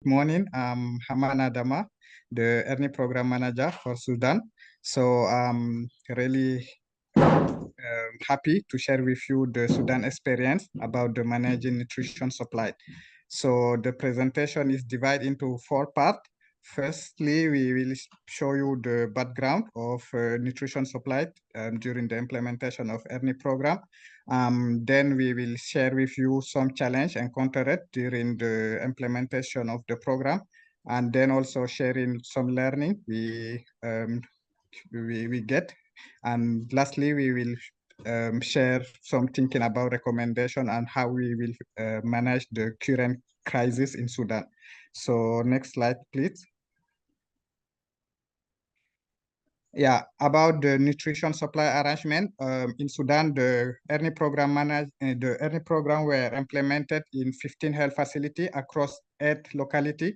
morning. I'm Haman Adama, the ERNE Program Manager for Sudan. So I'm really happy to share with you the Sudan experience about the managing nutrition supply. So the presentation is divided into 4 parts. Firstly, we will show you the background of nutrition supply during the implementation of ERNE program. Then we will share with you some challenge encountered during the implementation of the program, and then also sharing some learning we get. And lastly, we will share some thinking about recommendation and how we will manage the current crisis in Sudan. So next slide, please. Yeah, about the nutrition supply arrangement in Sudan, the ERNE program were implemented in 15 health facilities across 8 localities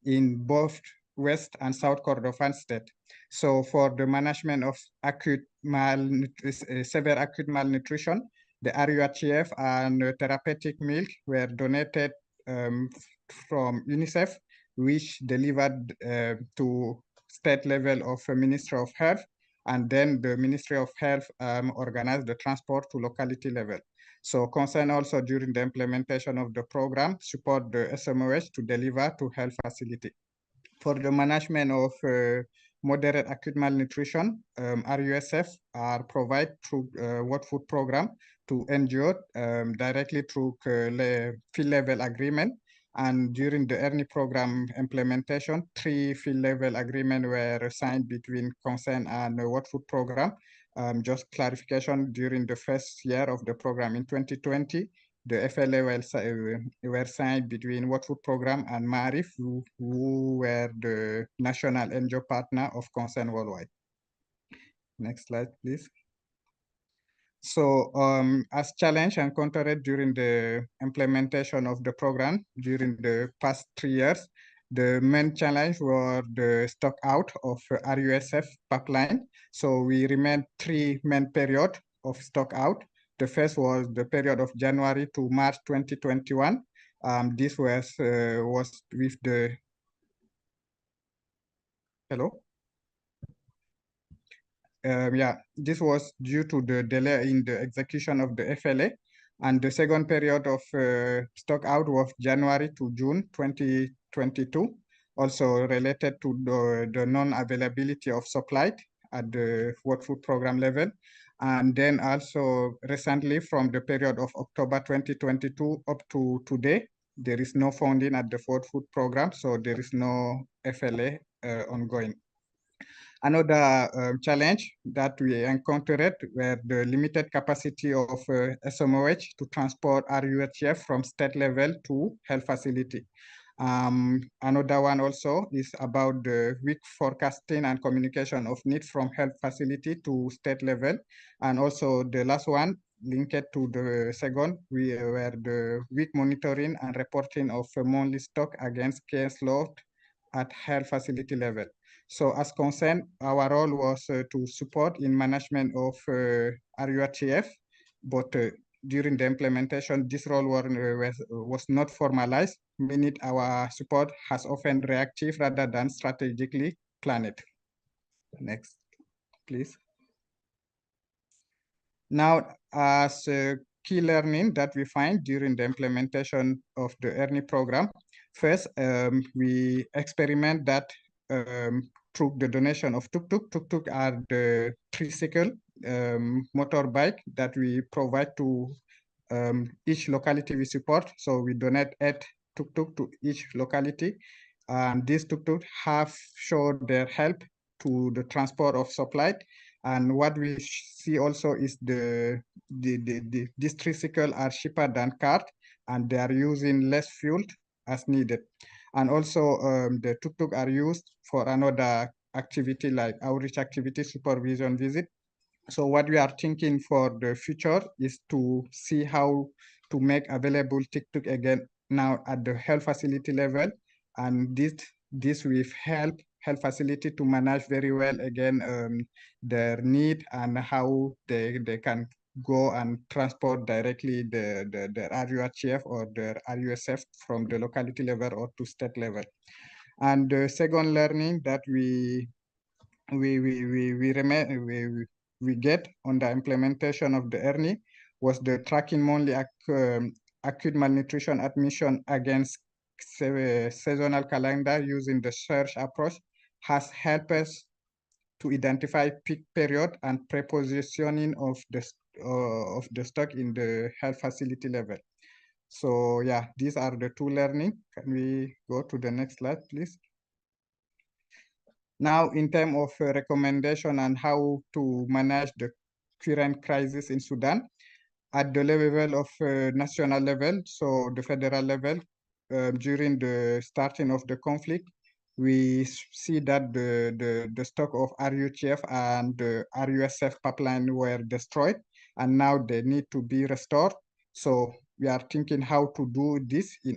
in both West and South Kordofan state. So for the management of severe acute malnutrition, the RUHF and therapeutic milk were donated from UNICEF, which delivered to state level of Ministry of Health, and then the Ministry of Health organized the transport to locality level. So concern also during the implementation of the program, support the SMOH to deliver to health facility. For the management of moderate acute malnutrition, RUSF are provided through World Food Program to NGO directly through field level agreement. And during the ERNE program implementation, 3 field level agreements were signed between Concern and the World Food Program. Just clarification, during the first year of the program in 2020, the FLA were signed between World Food Program and Marif, who were the national NGO partner of Concern worldwide. Next slide, please. So as challenge encountered during the implementation of the program during the past 3 years, the main challenge were the stock out of RUSF pipeline. So we remained 3 main period of stock out. The first was the period of January to March 2021. This was with the, hello? Yeah, this was due to the delay in the execution of the FLA. And the second period of stock out was January to June 2022, also related to the non-availability of supply at the World Food Program level. And then also recently from the period of October 2022 up to today, there is no funding at the World Food Program, so there is no FLA ongoing. Another challenge that we encountered were the limited capacity of SMOH to transport RUHF from state level to health facility. Another one also is about the weak forecasting and communication of need from health facility to state level. And also the last one, linked to the second, we were the weak monitoring and reporting of monthly stock against case load at health facility level. So as concerned, our role was to support in management of RUHF, but during the implementation, this role was not formalized, meaning our support has often reactive rather than strategically planned. Next, please. Now, as key learning that we find during the implementation of the ERNE program, first, we experiment that through the donation of tuk-tuk. Tuk-tuk are the tricycle motorbike that we provide to each locality we support. So we donate 8 tuk-tuk to each locality. And these tuk-tuk have showed their help to the transport of supply. And what we see also is these tricycles are cheaper than cars, and they are using less fuel as needed. And also the tuk-tuk are used for another activity like outreach activity, supervision visit. So what we are thinking for the future is to see how to make available tuk-tuk again now at the health facility level. And this will help health facility to manage very well again their need and how they can go and transport directly the RUHF or the RUSF from the locality level or to state level. And the second learning that we get on the implementation of the ERNE was the tracking monthly acute malnutrition admission against seasonal calendar using the search approach has helped us to identify peak period and prepositioning of the stock in the health facility level. So yeah, these are the two learning. Can we go to the next slide, please? Now, in terms of recommendation on how to manage the current crisis in Sudan, at the level of national level, so the federal level, during the starting of the conflict, we see that the stock of RUTF and the RUSF pipeline were destroyed, and now they need to be restored. So we are thinking how to do this in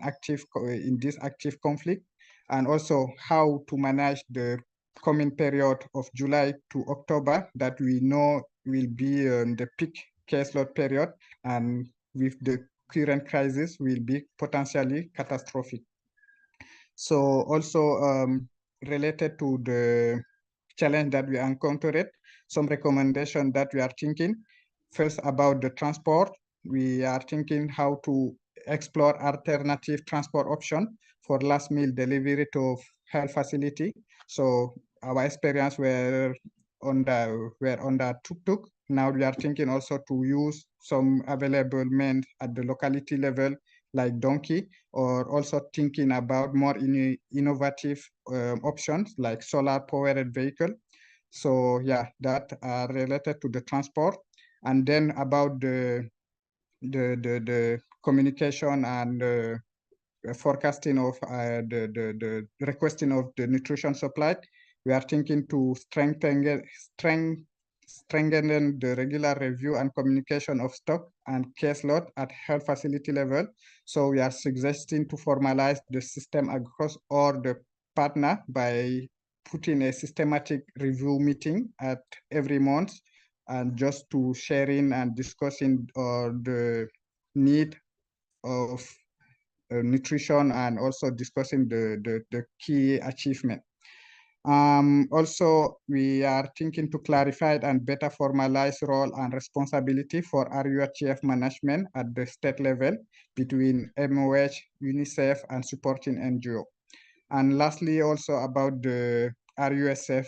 this active conflict, and also how to manage the coming period of July to October that we know will be the peak caseload period, and with the current crisis will be potentially catastrophic. So also related to the challenge that we encountered, some recommendation that we are thinking. First, about the transport, we are thinking how to explore alternative transport option for last meal delivery to health facility. So our experience were on the tuk-tuk. Now we are thinking also to use some available means at the locality level like donkey, or also thinking about more innovative options like solar powered vehicle. So yeah, that are related to the transport. And then about the communication and forecasting of the requesting of the nutrition supply, we are thinking to strengthen the regular review and communication of stock and caseload at health facility level. So we are suggesting to formalize the system across all the partner by putting a systematic review meeting at every month, and just to sharing and discussing the need of nutrition, and also discussing the key achievement. Also, we are thinking to clarify and better formalize role and responsibility for RUHF management at the state level between MOH, UNICEF, and supporting NGO. And lastly, also about the RUSF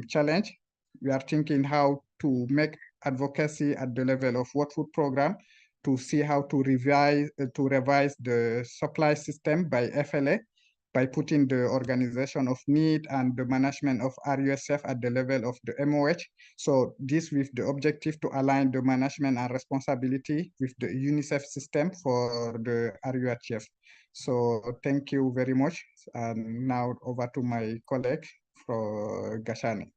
challenge, we are thinking how to make advocacy at the level of World Food Program to see how to revise the supply system by FLA, by putting the organization of need and the management of RUSF at the level of the MOH. So this with the objective to align the management and responsibility with the UNICEF system for the RUHF. So thank you very much. And now over to my colleague, Gashani.